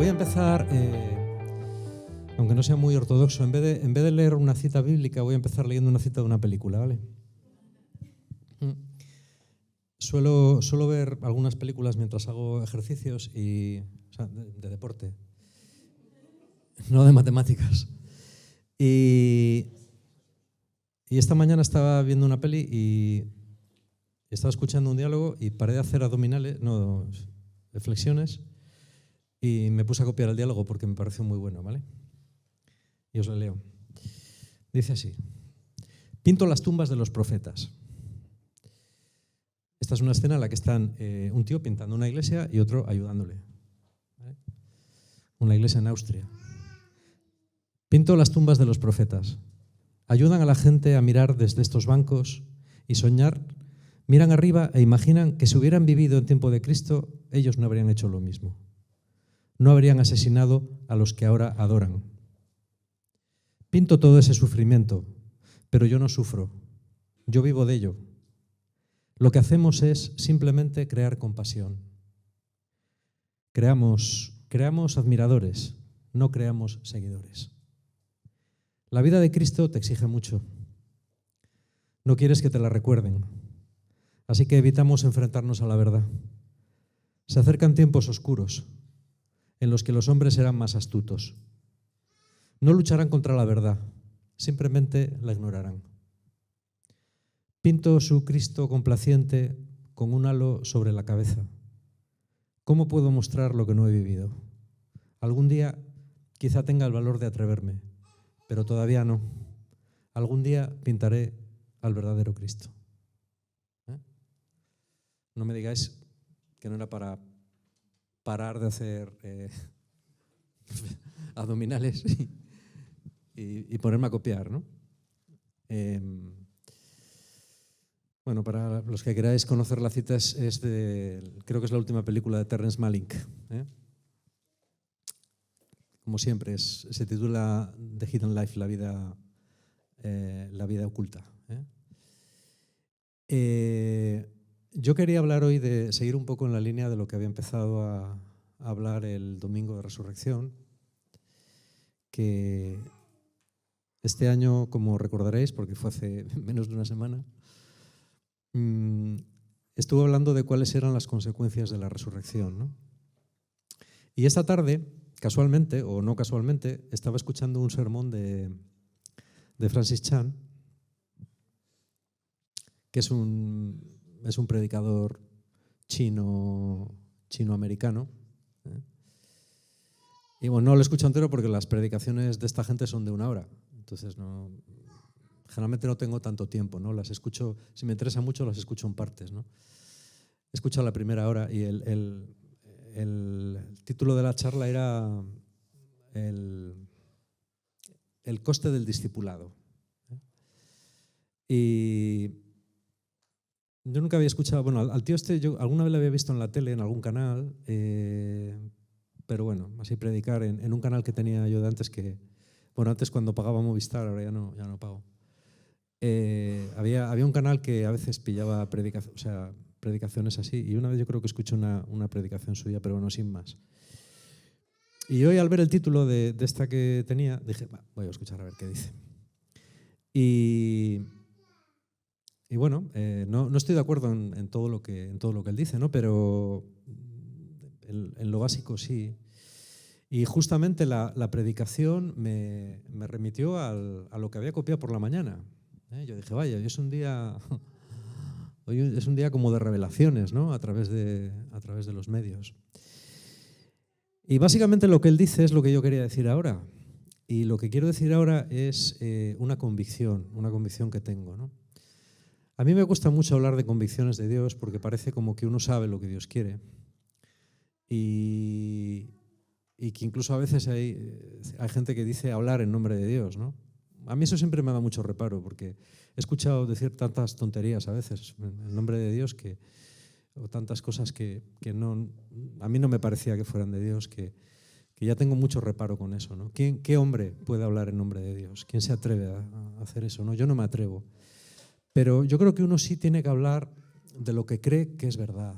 Voy a empezar, aunque no sea muy ortodoxo, en vez de leer una cita bíblica, voy a empezar leyendo una cita de una película, ¿vale? Suelo ver algunas películas mientras hago ejercicios o sea, de deporte, no de matemáticas. Y esta mañana estaba viendo una peli y estaba escuchando un diálogo y paré de hacer flexiones, y me puse a copiar el diálogo porque me pareció muy bueno, ¿vale? Y os lo leo. Dice así: pinto las tumbas de los profetas. Esta es una escena en la que están un tío pintando una iglesia y otro ayudándole, ¿vale? Una iglesia en Austria. Pinto las tumbas de los profetas. Ayudan a la gente a mirar desde estos bancos y soñar. Miran arriba e imaginan que si hubieran vivido en tiempo de Cristo, ellos no habrían hecho lo mismo. No habrían asesinado a los que ahora adoran. Pinto todo ese sufrimiento, pero yo no sufro. Yo vivo de ello. Lo que hacemos es simplemente crear compasión. Creamos admiradores, no creamos seguidores. La vida de Cristo te exige mucho. No quieres que te la recuerden, así que evitamos enfrentarnos a la verdad. Se acercan tiempos oscuros, en los que los hombres serán más astutos. No lucharán contra la verdad, simplemente la ignorarán. Pinto su Cristo complaciente con un halo sobre la cabeza. ¿Cómo puedo mostrar lo que no he vivido? Algún día quizá tenga el valor de atreverme, pero todavía no. Algún día pintaré al verdadero Cristo. No me digáis que no era para parar de hacer abdominales y ponerme a copiar, ¿no? Bueno, para los que queráis conocer la cita, creo que es la última película de Terrence Malick. Como siempre, se titula The Hidden Life, la vida oculta. Yo quería hablar hoy seguir un poco en la línea de lo que había empezado a hablar el domingo de Resurrección, que este año, como recordaréis, porque fue hace menos de una semana, estuve hablando de cuáles eran las consecuencias de la resurrección, ¿no? Y esta tarde, casualmente o no casualmente, estaba escuchando un sermón de Francis Chan, que es un predicador chino-americano. Y bueno, no lo escucho entero porque las predicaciones de esta gente son de 1 hora. Entonces, generalmente no tengo tanto tiempo, ¿no? Las escucho, si me interesa mucho, las escucho en partes, ¿no? He escuchado la primera hora y el título de la charla era el coste del discipulado. Y yo nunca había escuchado, bueno, al tío yo alguna vez lo había visto en la tele, en algún canal, pero bueno, así predicar en un canal que tenía yo de antes antes cuando pagaba Movistar, ahora ya no pago. Había un canal que a veces pillaba predicaciones así, y una vez yo creo que escuché una predicación suya, pero bueno, sin más. Y hoy, al ver el título de esta que tenía, dije, voy a escuchar a ver qué dice. Y bueno, no estoy de acuerdo en todo lo que él dice, ¿no? Pero en lo básico sí. Y justamente la predicación me remitió a lo que había copiado por la mañana. Yo dije, vaya, hoy es un día como de revelaciones, ¿no? a través de los medios. Y básicamente lo que él dice es lo que yo quería decir ahora. Y lo que quiero decir ahora es una convicción que tengo, ¿no? A mí me gusta mucho hablar de convicciones de Dios porque parece como que uno sabe lo que Dios quiere. Y que incluso a veces hay gente que dice hablar en nombre de Dios, ¿no? A mí eso siempre me da mucho reparo porque he escuchado decir tantas tonterías a veces en nombre de Dios o tantas cosas que a mí no me parecía que fueran de Dios, que ya tengo mucho reparo con eso, ¿no? ¿Qué hombre puede hablar en nombre de Dios? ¿Quién se atreve a hacer eso, no? Yo no me atrevo. Pero yo creo que uno sí tiene que hablar de lo que cree que es verdad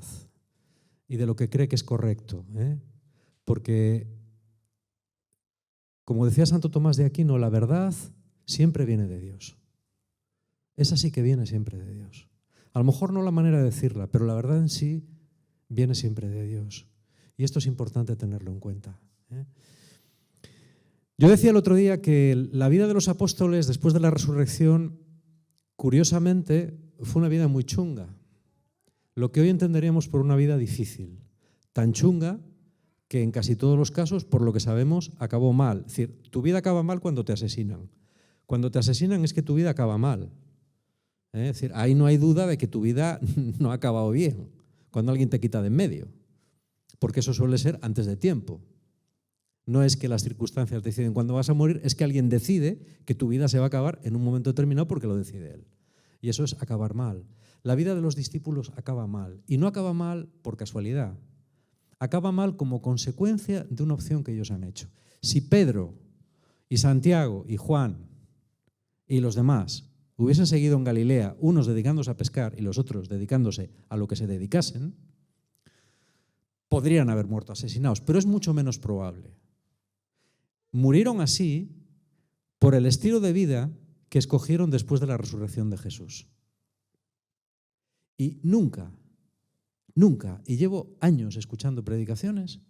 y de lo que cree que es correcto, porque Como decía Santo Tomás de Aquino, la verdad siempre viene de Dios. Esa sí que viene siempre de Dios. A lo mejor no la manera de decirla, pero la verdad en sí viene siempre de Dios. Y esto es importante tenerlo en cuenta. Yo decía el otro día que la vida de los apóstoles después de la resurrección, curiosamente, fue una vida muy chunga. Lo que hoy entenderíamos por una vida difícil. Tan chunga que en casi todos los casos, por lo que sabemos, acabó mal. Es decir, tu vida acaba mal cuando te asesinan. Cuando te asesinan es que tu vida acaba mal. Es decir, ahí no hay duda de que tu vida no ha acabado bien, cuando alguien te quita de en medio. Porque eso suele ser antes de tiempo. No es que las circunstancias deciden cuándo vas a morir, es que alguien decide que tu vida se va a acabar en un momento determinado porque lo decide él. Y eso es acabar mal. La vida de los discípulos acaba mal. Y no acaba mal por casualidad. Acaba mal como consecuencia de una opción que ellos han hecho. Si Pedro y Santiago y Juan y los demás hubiesen seguido en Galilea, unos dedicándose a pescar y los otros dedicándose a lo que se dedicasen, podrían haber muerto asesinados, pero es mucho menos probable. Murieron así por el estilo de vida que escogieron después de la resurrección de Jesús. Y nunca, y llevo años escuchando predicaciones,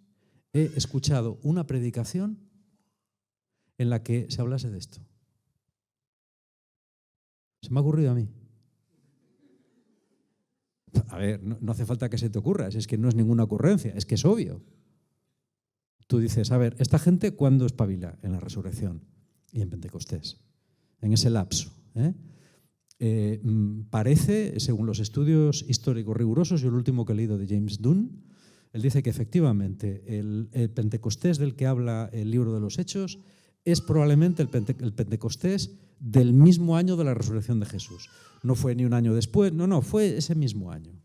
he escuchado una predicación en la que se hablase de esto. Se me ha ocurrido a mí. A ver, no hace falta que se te ocurra, es que no es ninguna ocurrencia, es que es obvio. Tú dices, a ver, ¿esta gente cuándo espabila? En la resurrección y en Pentecostés, en ese lapso. Parece, según los estudios históricos rigurosos, yo el último que he leído de James Dunn, él dice que efectivamente el Pentecostés del que habla el libro de los Hechos es probablemente el Pentecostés del mismo año de la resurrección de Jesús. No fue ni un año después, no, fue ese mismo año.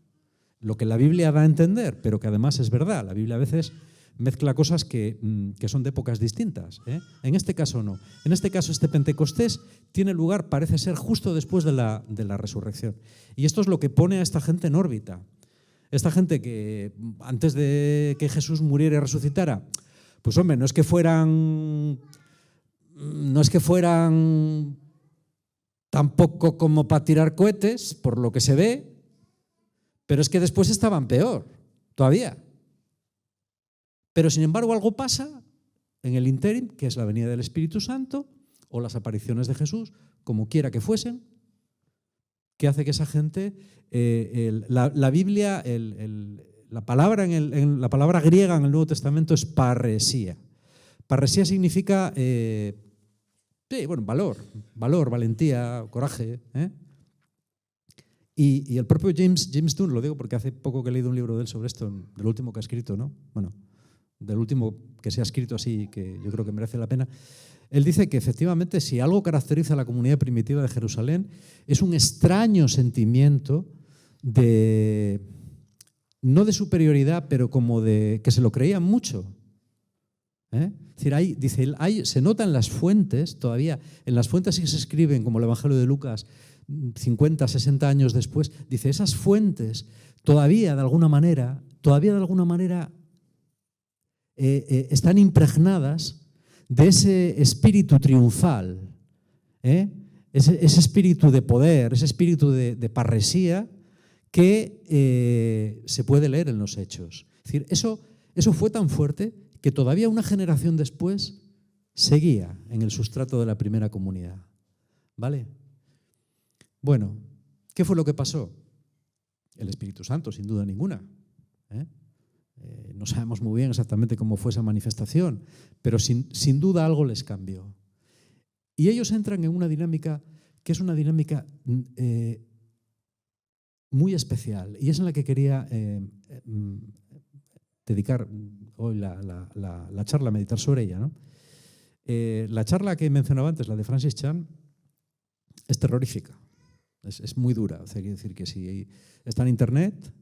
Lo que la Biblia da a entender, pero que además es verdad. La Biblia a veces mezcla cosas que son de épocas distintas. En este caso no. En este caso este Pentecostés tiene lugar, parece ser, justo después de la resurrección. Y esto es lo que pone a esta gente en órbita. Esta gente que antes de que Jesús muriera y resucitara, pues hombre, no es que fueran tampoco como para tirar cohetes, por lo que se ve, pero es que después estaban peor, todavía. Pero sin embargo algo pasa en el ínterin, que es la venida del Espíritu Santo o las apariciones de Jesús, como quiera que fuesen, que hace que esa gente, la Biblia, la palabra la palabra griega en el Nuevo Testamento es parresía. Parresía significa valor, valentía, coraje. Y el propio James Dunn, lo digo porque hace poco que he leído un libro de él sobre esto, del último que ha escrito, ¿no? Bueno, del último que se ha escrito así, que yo creo que merece la pena. Él dice que efectivamente si algo caracteriza a la comunidad primitiva de Jerusalén es un extraño sentimiento no de superioridad, pero como de que se lo creían mucho. Es decir, se nota en las fuentes, todavía, en las fuentes que se escriben, como el Evangelio de Lucas, 50, 60 años después, dice, esas fuentes todavía de alguna manera están impregnadas de ese espíritu triunfal, ese espíritu de poder, ese espíritu de parresía que se puede leer en los Hechos. Es decir, eso fue tan fuerte que todavía una generación después seguía en el sustrato de la primera comunidad. ¿Vale? Bueno, ¿qué fue lo que pasó? El Espíritu Santo, sin duda ninguna. No sabemos muy bien exactamente cómo fue esa manifestación, pero sin duda algo les cambió. Y ellos entran en una dinámica que es una dinámica muy especial, y es en la que quería dedicar hoy la charla, a meditar sobre ella, ¿no? La charla que mencionaba antes, la de Francis Chan, es terrorífica, es muy dura. O sea, quiere decir que si está en internet,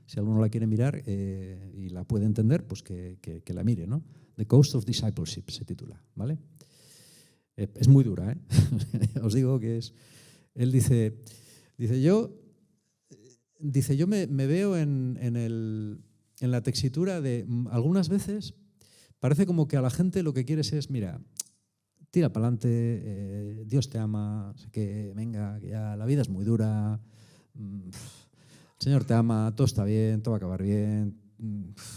si alguno la quiere mirar y la puede entender, pues que la mire, ¿no? The Cost of Discipleship se titula, ¿vale? Es muy dura, os digo que es. Él dice yo me veo en la texitura de algunas veces parece como que a la gente lo que quieres es, mira, tira para adelante, Dios te ama, que venga, que ya la vida es muy dura, el Señor te ama, todo está bien, todo va a acabar bien.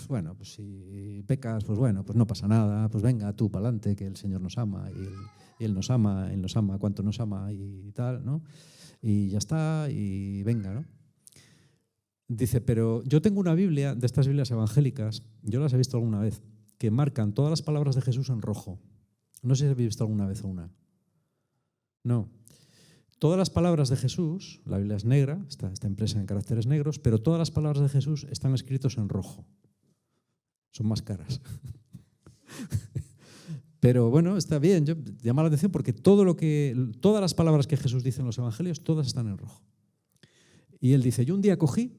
Bueno, pues si pecas, pues bueno, pues no pasa nada, pues venga tú para adelante, que el Señor nos ama y Él nos ama, cuánto nos ama y tal, ¿no? Y ya está, y venga, ¿no? Dice, pero yo tengo una Biblia, de estas Biblias evangélicas, yo las he visto alguna vez, que marcan todas las palabras de Jesús en rojo. No sé si habéis visto alguna vez una. No. Todas las palabras de Jesús, la Biblia es negra, está impresa en caracteres negros, pero todas las palabras de Jesús están escritas en rojo. Son más caras. Pero bueno, está bien, llama la atención porque todas las palabras que Jesús dice en los evangelios, todas están en rojo. Y él dice, yo un día cogí,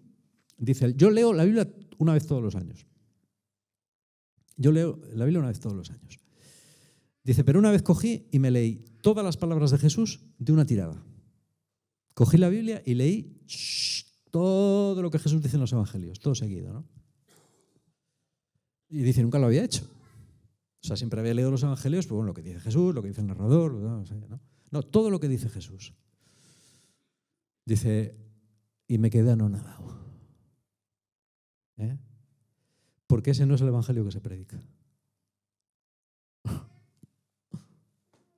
dice, yo leo la Biblia una vez todos los años. Yo leo la Biblia una vez todos los años. Dice, pero una vez cogí y me leí todas las palabras de Jesús de una tirada. Cogí la Biblia y leí todo lo que Jesús dice en los evangelios, todo seguido, ¿no? Y dice, nunca lo había hecho. O sea, siempre había leído los evangelios, pues bueno, lo que dice Jesús, lo que dice el narrador, no, todo lo que dice Jesús. Dice, y me quedé anonadado. Porque ese no es el evangelio que se predica.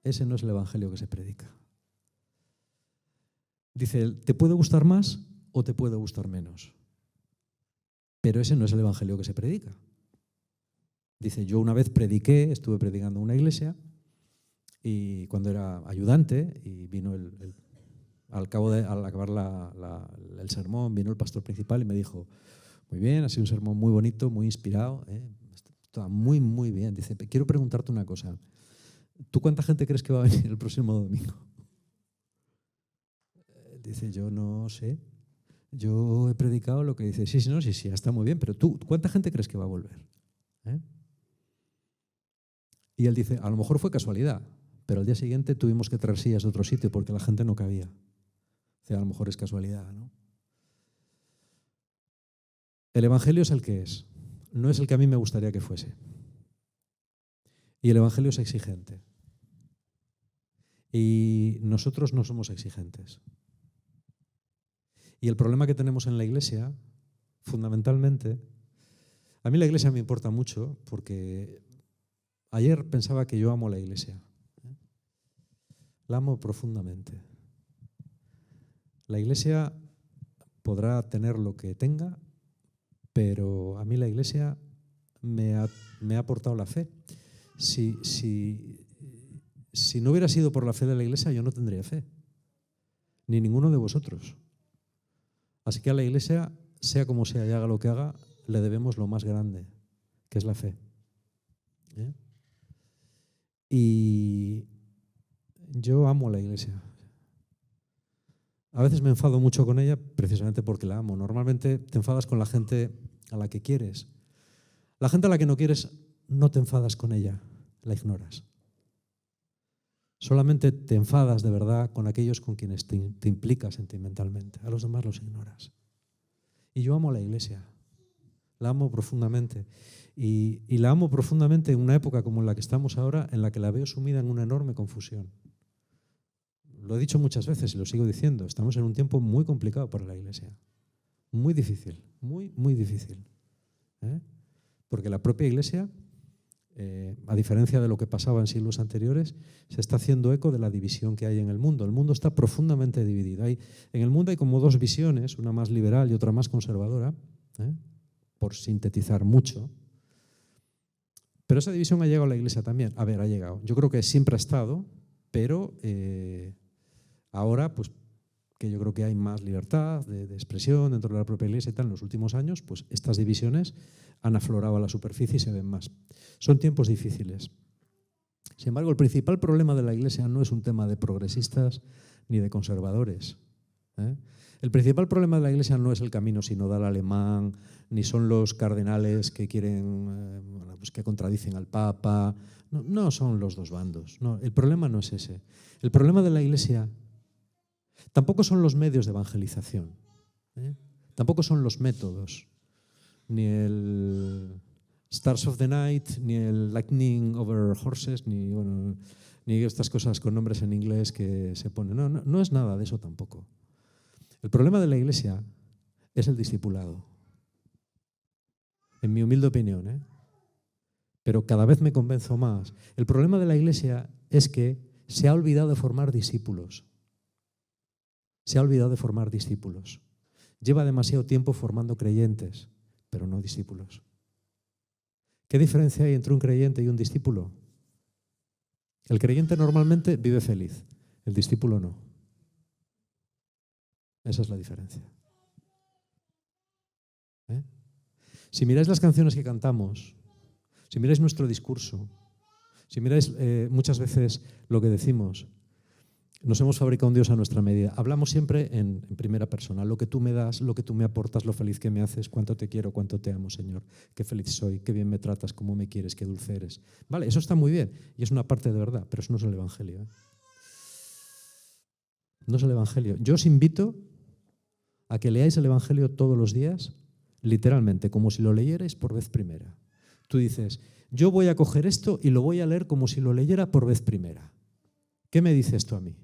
Ese no es el evangelio que se predica. Dice, te puede gustar más o te puede gustar menos. Pero ese no es el evangelio que se predica. Dice, yo una vez estuve predicando en una iglesia y cuando era ayudante y vino al acabar el sermón, vino el pastor principal y me dijo, muy bien, ha sido un sermón muy bonito, muy inspirado, está muy, muy bien. Dice, quiero preguntarte una cosa. ¿Tú cuánta gente crees que va a venir el próximo domingo? Dice, yo no sé. Yo he predicado lo que dice, sí, está muy bien, pero tú, ¿cuánta gente crees que va a volver? Y él dice, a lo mejor fue casualidad, pero al día siguiente tuvimos que traer sillas de otro sitio porque la gente no cabía. Dice, a lo mejor es casualidad, ¿no? El evangelio es el que es, no es el que a mí me gustaría que fuese. Y el evangelio es exigente. Y nosotros no somos exigentes. Y el problema que tenemos en la iglesia, fundamentalmente, a mí la iglesia me importa mucho porque ayer pensaba que yo amo la iglesia. La amo profundamente. La iglesia podrá tener lo que tenga, pero a mí la iglesia me ha aportado la fe. Si no hubiera sido por la fe de la iglesia, yo no tendría fe. Ni ninguno de vosotros. Así que a la iglesia, sea como sea y haga lo que haga, le debemos lo más grande, que es la fe. Y yo amo a la iglesia. A veces me enfado mucho con ella precisamente porque la amo. Normalmente te enfadas con la gente a la que quieres. La gente a la que no quieres, no te enfadas con ella, la ignoras. Solamente te enfadas de verdad con aquellos con quienes te implicas sentimentalmente. A los demás los ignoras. Y yo amo a la iglesia. La amo profundamente. Y la amo profundamente en una época como en la que estamos ahora, en la que la veo sumida en una enorme confusión. Lo he dicho muchas veces y lo sigo diciendo. Estamos en un tiempo muy complicado para la iglesia. Muy difícil. Muy, muy difícil. Porque la propia iglesia, a diferencia de lo que pasaba en siglos anteriores, se está haciendo eco de la división que hay en el mundo. El mundo está profundamente dividido. En el mundo hay como dos visiones, una más liberal y otra más conservadora, por sintetizar mucho. Pero esa división ha llegado a la iglesia también. A ver, ha llegado. Yo creo que siempre ha estado, pero ahora, pues, que yo creo que hay más libertad de expresión dentro de la propia iglesia y tal, en los últimos años, pues estas divisiones han aflorado a la superficie y se ven más. Son tiempos difíciles. Sin embargo, el principal problema de la iglesia no es un tema de progresistas ni de conservadores. El principal problema de la iglesia no es el camino sinodal alemán, ni son los cardenales que quieren, pues que contradicen al Papa. No son los dos bandos. No, el problema no es ese. El problema de la iglesia tampoco son los medios de evangelización, tampoco son los métodos, ni el Stars of the Night, ni el Lightning over Horses, ni bueno, ni estas cosas con nombres en inglés que se ponen. No es nada de eso tampoco. El problema de la Iglesia es el discipulado. En mi humilde opinión, ¿eh? Pero cada vez me convenzo más. El problema de la Iglesia es que se ha olvidado de formar discípulos. Se ha olvidado de formar discípulos. Lleva demasiado tiempo formando creyentes, pero no discípulos. ¿Qué diferencia hay entre un creyente y un discípulo? El creyente normalmente vive feliz, el discípulo no. Esa es la diferencia. ¿Eh? Si miráis las canciones que cantamos, si miráis nuestro discurso, si miráis muchas veces lo que decimos, nos hemos fabricado un Dios a nuestra medida. Hablamos siempre en primera persona. Lo que tú me das, lo que tú me aportas, lo feliz que me haces, cuánto te quiero, cuánto te amo, Señor. Qué feliz soy, qué bien me tratas, cómo me quieres, qué dulce eres. Vale, eso está muy bien y es una parte de verdad, pero eso no es el Evangelio. No es el Evangelio. Yo os invito a que leáis el Evangelio todos los días, literalmente, como si lo leyerais por vez primera. Tú dices, yo voy a coger esto y lo voy a leer como si lo leyera por vez primera. ¿Qué me dice esto a mí?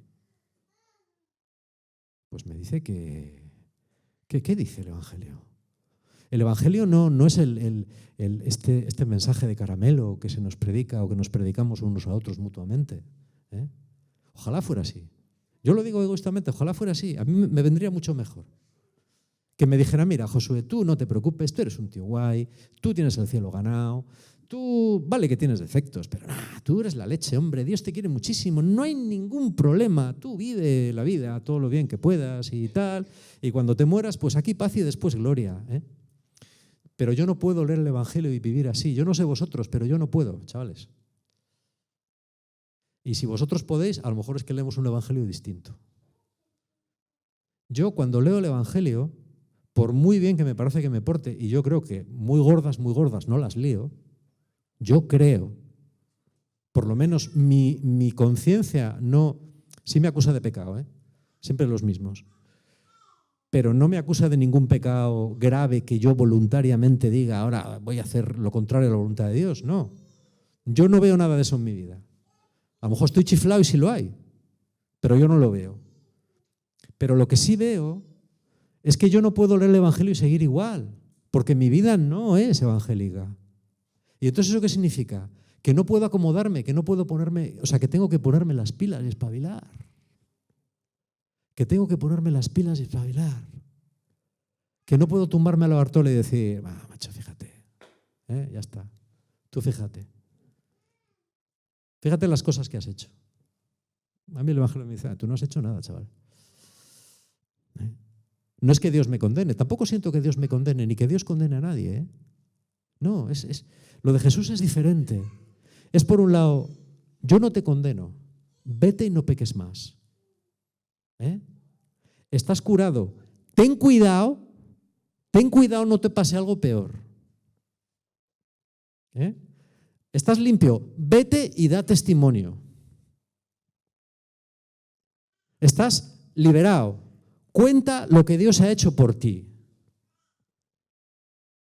Pues me dice que ¿qué dice el Evangelio? El Evangelio no es este mensaje de caramelo que se nos predica o que nos predicamos unos a otros mutuamente. ¿Eh? Ojalá fuera así. Yo lo digo egoístamente, ojalá fuera así. A mí me vendría mucho mejor. Que me dijera, mira, Josué, tú no te preocupes, tú eres un tío guay, tú tienes el cielo ganado, tú, vale que tienes defectos, pero tú eres la leche, hombre, Dios te quiere muchísimo, no hay ningún problema, tú vive la vida todo lo bien que puedas y tal, y cuando te mueras, pues aquí paz y después gloria. ¿Eh? Pero yo no puedo leer el Evangelio y vivir así, yo no sé vosotros, pero yo no puedo, chavales. Y si vosotros podéis, a lo mejor es que leemos un Evangelio distinto. Yo cuando leo el Evangelio, por muy bien que me parece que me porte, y yo creo que muy gordas no las lío, yo creo, por lo menos mi conciencia no, sí me acusa de pecado, siempre los mismos, pero no me acusa de ningún pecado grave que yo voluntariamente diga, ahora voy a hacer lo contrario a la voluntad de Dios, no. Yo no veo nada de eso en mi vida. A lo mejor estoy chiflado y sí lo hay, pero yo no lo veo. Pero lo que sí veo es que yo no puedo leer el Evangelio y seguir igual, porque mi vida no es evangélica. ¿Y entonces eso qué significa? Que no puedo acomodarme, que no puedo ponerme, o sea, que tengo que ponerme las pilas y espabilar. Que tengo que ponerme las pilas y espabilar. Que no puedo tumbarme a la Bartola y decir, macho, fíjate, ya está, tú fíjate. Fíjate las cosas que has hecho. A mí el Evangelio me dice, tú no has hecho nada, chaval. No es que Dios me condene, tampoco siento que Dios me condene, ni que Dios condene a nadie. No, lo de Jesús es diferente. Es por un lado, yo no te condeno, vete y no peques más. Estás curado, ten cuidado no te pase algo peor. Estás limpio, vete y da testimonio. Estás liberado, cuenta lo que Dios ha hecho por ti.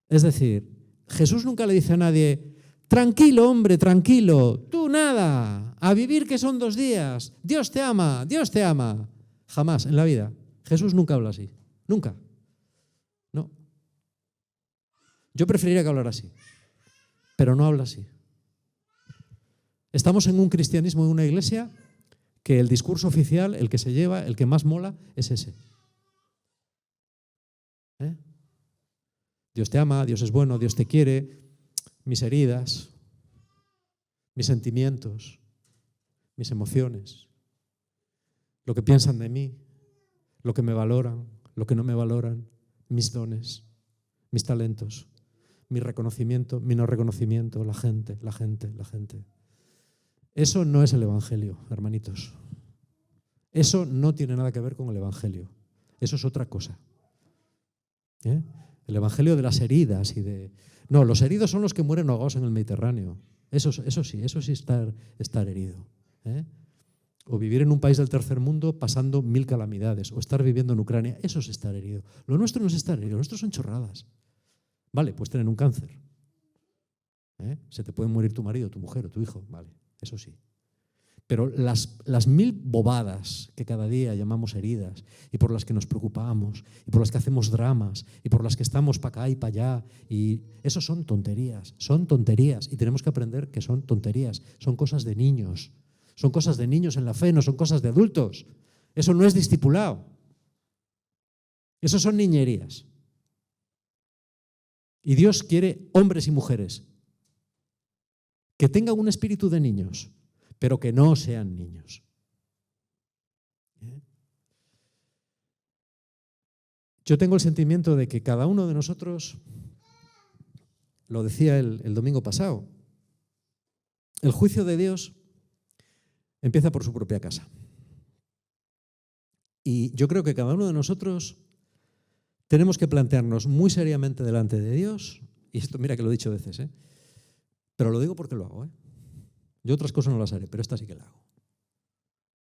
Es decir, Jesús nunca le dice a nadie, tranquilo, hombre, tranquilo, tú nada, a vivir que son 2 días, Dios te ama, Dios te ama. Jamás en la vida. Jesús nunca habla así, nunca. No. Yo preferiría que hablara así, pero no habla así. Estamos en un cristianismo, en una iglesia, que el discurso oficial, el que se lleva, el que más mola, es ese. Dios te ama, Dios es bueno, Dios te quiere, mis heridas, mis sentimientos, mis emociones, lo que piensan de mí, lo que me valoran, lo que no me valoran, mis dones, mis talentos, mi reconocimiento, mi no reconocimiento, la gente. Eso no es el Evangelio, hermanitos. Eso no tiene nada que ver con el Evangelio. Eso es otra cosa. El Evangelio de las heridas y de... No, los heridos son los que mueren ahogados en el Mediterráneo. Eso sí estar herido. O vivir en un país del tercer mundo pasando 1000 calamidades, o estar viviendo en Ucrania, eso es estar herido. Lo nuestro no es estar herido, lo nuestro son chorradas. Vale, puedes tener un cáncer. Se te puede morir tu marido, tu mujer o tu hijo, vale, eso sí. Pero las mil bobadas que cada día llamamos heridas y por las que nos preocupamos y por las que hacemos dramas y por las que estamos para acá y para allá, y eso son tonterías y tenemos que aprender que son tonterías, son cosas de niños en la fe, no son cosas de adultos. Eso no es discipulado, eso son niñerías. Y Dios quiere hombres y mujeres que tengan un espíritu de niños, pero que no sean niños. Yo tengo el sentimiento de que cada uno de nosotros, lo decía el domingo pasado, el juicio de Dios empieza por su propia casa. Y yo creo que cada uno de nosotros tenemos que plantearnos muy seriamente delante de Dios, y esto mira que lo he dicho veces, pero lo digo porque lo hago. Yo otras cosas no las haré, pero esta sí que la hago.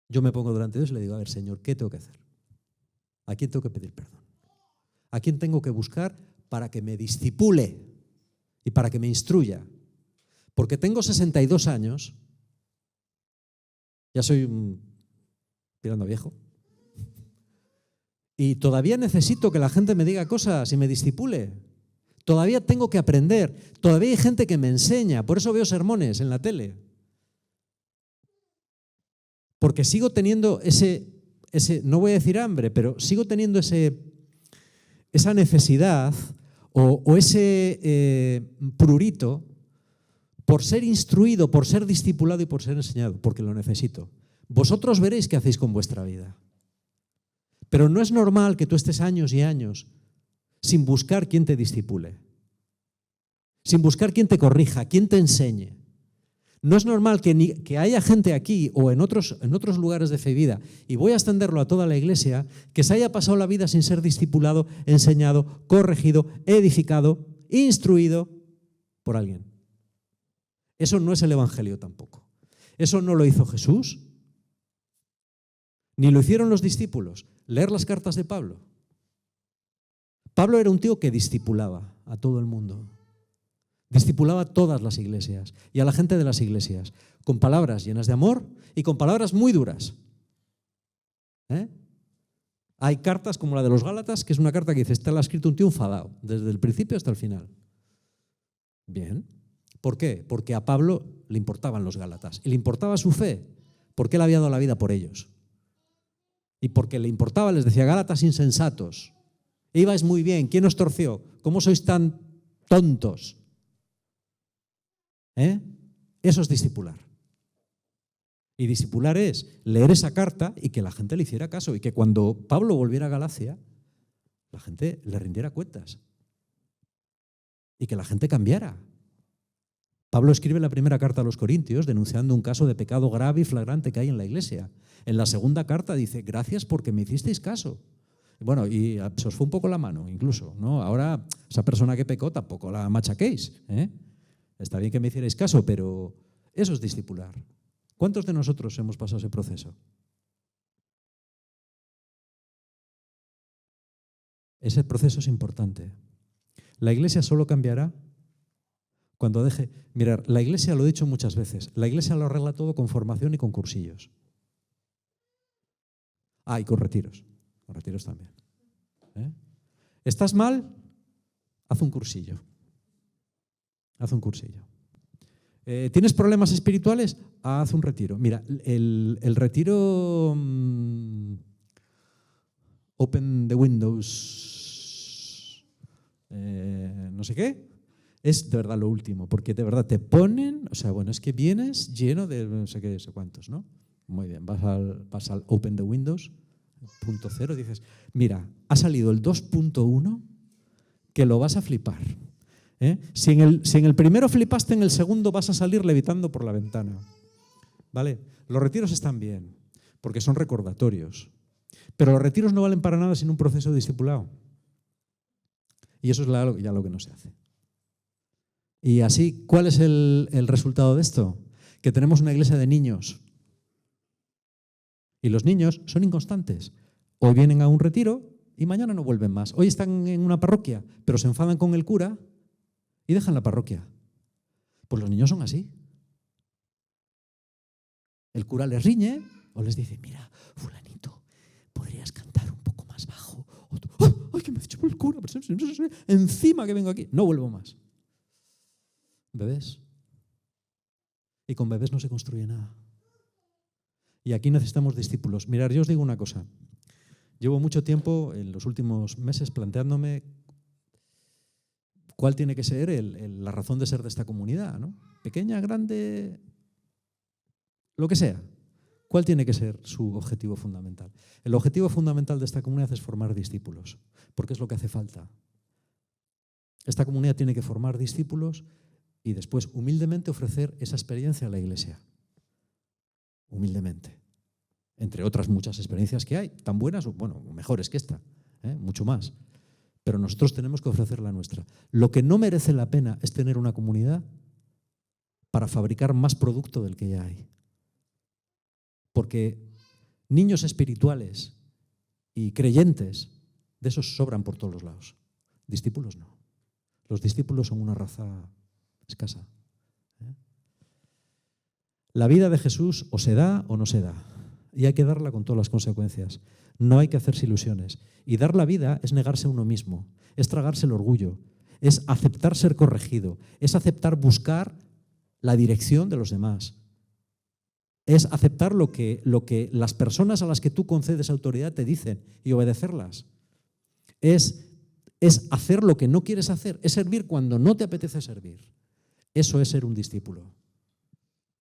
Yo me pongo delante de Dios y le digo, a ver, Señor, ¿qué tengo que hacer? ¿A quién tengo que pedir perdón? ¿A quién tengo que buscar para que me discipule y para que me instruya? Porque tengo 62 años, ya soy tirando a viejo, y todavía necesito que la gente me diga cosas y me discipule. Todavía tengo que aprender, todavía hay gente que me enseña, por eso veo sermones en la tele. Porque sigo teniendo ese no voy a decir hambre, pero sigo teniendo esa necesidad o ese prurito por ser instruido, por ser discipulado y por ser enseñado, porque lo necesito. Vosotros veréis qué hacéis con vuestra vida. Pero no es normal que tú estés años y años sin buscar quién te discipule, sin buscar quién te corrija, quién te enseñe. No es normal que haya gente aquí o en otros lugares de fe y vida, y voy a extenderlo a toda la iglesia, que se haya pasado la vida sin ser discipulado, enseñado, corregido, edificado, instruido por alguien. Eso no es el Evangelio tampoco. Eso no lo hizo Jesús, ni lo hicieron los discípulos. Leer las cartas de Pablo. Pablo era un tío que discipulaba a todo el mundo. Discipulaba a todas las iglesias y a la gente de las iglesias, con palabras llenas de amor y con palabras muy duras. Hay cartas como la de los Gálatas, que es una carta que dice, esta la ha escrito un tío enfadado, desde el principio hasta el final. Bien. ¿Por qué? Porque a Pablo le importaban los Gálatas y le importaba su fe, porque él había dado la vida por ellos. Y porque le importaba, les decía, Gálatas insensatos, ibais muy bien, ¿quién os torció? ¿Cómo sois tan tontos? Eso es discipular. Y discipular es leer esa carta y que la gente le hiciera caso y que cuando Pablo volviera a Galacia, la gente le rindiera cuentas y que la gente cambiara. Pablo escribe la primera carta a los Corintios denunciando un caso de pecado grave y flagrante que hay en la iglesia. En la segunda carta dice, gracias porque me hicisteis caso. Bueno, y se os fue un poco la mano incluso, ¿no? Ahora, esa persona que pecó tampoco la machaquéis, Está bien que me hicierais caso, pero eso es discipular. ¿Cuántos de nosotros hemos pasado ese proceso? Ese proceso es importante. La iglesia solo cambiará cuando deje... Mirar, la iglesia, lo he dicho muchas veces, la iglesia lo arregla todo con formación y con cursillos. Y con retiros. Con retiros también. ¿Estás mal? Haz un cursillo. Haz un cursillo. ¿Tienes problemas espirituales? Haz un retiro. Mira, el retiro Open the Windows, no sé qué, es de verdad lo último, porque de verdad te ponen, es que vienes lleno de no sé qué, no sé cuántos, ¿no? Muy bien, vas al Open the Windows, punto cero, dices, mira, ha salido el 2.1 que lo vas a flipar. Si en el primero flipaste, en el segundo vas a salir levitando por la ventana. ¿Vale? Los retiros están bien, porque son recordatorios. Pero los retiros no valen para nada sin un proceso de discipulado. Y eso es ya lo que no se hace. Y así, ¿cuál es el resultado de esto? Que tenemos una iglesia de niños. Y los niños son inconstantes. Hoy vienen a un retiro y mañana no vuelven más. Hoy están en una parroquia, pero se enfadan con el cura y dejan la parroquia. Pues los niños son así. El cura les riñe o les dice, mira, fulanito, podrías cantar un poco más bajo. O tú, ¡ay, que me ha dicho el cura! Encima que vengo aquí. No vuelvo más. Bebés. Y con bebés no se construye nada. Y aquí necesitamos discípulos. Mirad, yo os digo una cosa. Llevo mucho tiempo, en los últimos meses, planteándome cuál tiene que ser la razón de ser de esta comunidad, ¿no? Pequeña, grande, lo que sea. ¿Cuál tiene que ser su objetivo fundamental? El objetivo fundamental de esta comunidad es formar discípulos, porque es lo que hace falta. Esta comunidad tiene que formar discípulos y después humildemente ofrecer esa experiencia a la iglesia. Humildemente. Entre otras muchas experiencias que hay, tan buenas o bueno, mejores que esta, mucho más. Pero nosotros tenemos que ofrecer la nuestra. Lo que no merece la pena es tener una comunidad para fabricar más producto del que ya hay. Porque niños espirituales y creyentes, de esos sobran por todos los lados. Discípulos no. Los discípulos son una raza escasa. La vida de Jesús o se da o no se da. Y hay que darla con todas las consecuencias. No hay que hacerse ilusiones. Y dar la vida es negarse a uno mismo, es tragarse el orgullo, es aceptar ser corregido, es aceptar buscar la dirección de los demás. Es aceptar lo que las personas a las que tú concedes autoridad te dicen y obedecerlas. Es hacer lo que no quieres hacer, es servir cuando no te apetece servir. Eso es ser un discípulo.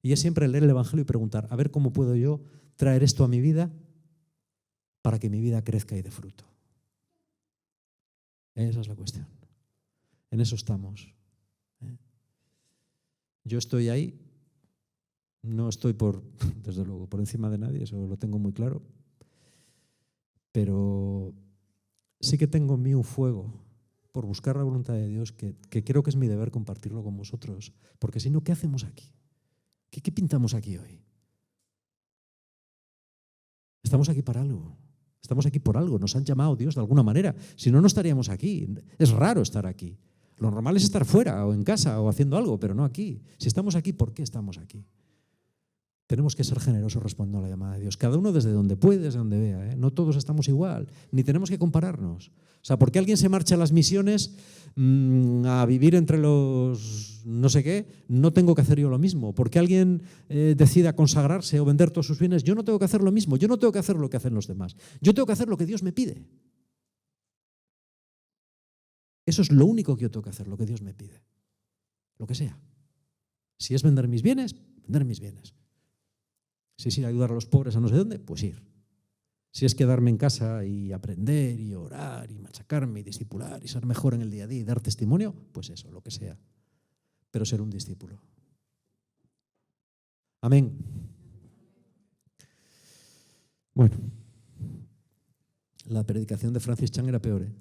Y es siempre leer el Evangelio y preguntar, a ver cómo puedo yo traer esto a mi vida para que mi vida crezca y dé fruto. Esa es la cuestión. En eso estamos. Yo estoy ahí, no estoy desde luego, por encima de nadie, eso lo tengo muy claro, pero sí que tengo en mí un fuego por buscar la voluntad de Dios que creo que es mi deber compartirlo con vosotros, porque si no, ¿qué hacemos aquí? ¿Qué pintamos aquí hoy? Estamos aquí para algo. Estamos aquí por algo. Nos han llamado Dios de alguna manera. Si no, no estaríamos aquí. Es raro estar aquí. Lo normal es estar fuera o en casa o haciendo algo, pero no aquí. Si estamos aquí, ¿por qué estamos aquí? Tenemos que ser generosos respondiendo a la llamada de Dios. Cada uno desde donde puede, desde donde vea. No todos estamos igual, ni tenemos que compararnos. O sea, ¿por qué alguien se marcha a las misiones a vivir entre los no sé qué? No tengo que hacer yo lo mismo. ¿Por qué alguien decida consagrarse o vender todos sus bienes? Yo no tengo que hacer lo mismo. Yo no tengo que hacer lo que hacen los demás. Yo tengo que hacer lo que Dios me pide. Eso es lo único que yo tengo que hacer, lo que Dios me pide. Lo que sea. Si es vender mis bienes, vender mis bienes. Si es ir a ayudar a los pobres a no sé dónde, pues ir. Si es quedarme en casa y aprender y orar y machacarme y discipular y ser mejor en el día a día y dar testimonio, pues eso, lo que sea. Pero ser un discípulo. Amén. Bueno, la predicación de Francis Chan era peor, ¿eh?